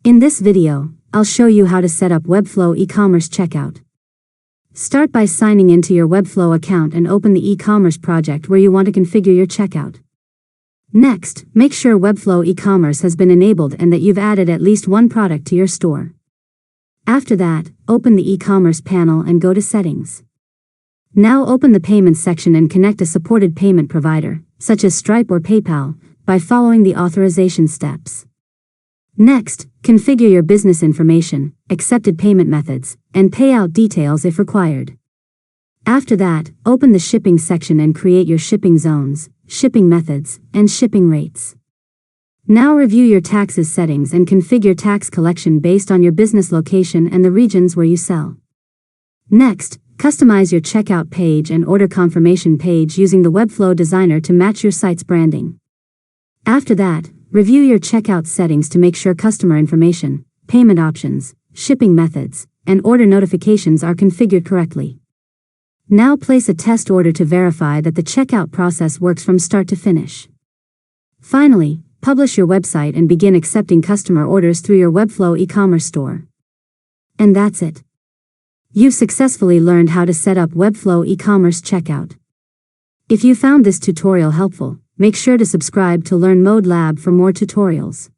In this video, I'll show you how to set up Webflow Ecommerce checkout. Start by signing into your Webflow account and open the e-commerce project where you want to configure your checkout. Next, make sure Webflow Ecommerce has been enabled and that you've added at least one product to your store. After that, open the e-commerce panel and go to Settings. Now open the Payments section and connect a supported payment provider, such as Stripe or PayPal, by following the authorization steps. Next, configure your business information, accepted payment methods, and payout details if required. After that, open the Shipping section and create your shipping zones, shipping methods, and shipping rates. Now review your taxes settings and configure tax collection based on your business location and the regions where you sell. Next, customize your checkout page and order confirmation page using the Webflow Designer to match your site's branding. After that, review your checkout settings to make sure customer information, payment options, shipping methods, and order notifications are configured correctly. Now place a test order to verify that the checkout process works from start to finish. Finally, publish your website and begin accepting customer orders through your Webflow e-commerce store. And that's it. You've successfully learned how to set up Webflow e-commerce checkout. If you found this tutorial helpful, make sure to subscribe to Learn Mode Lab for more tutorials.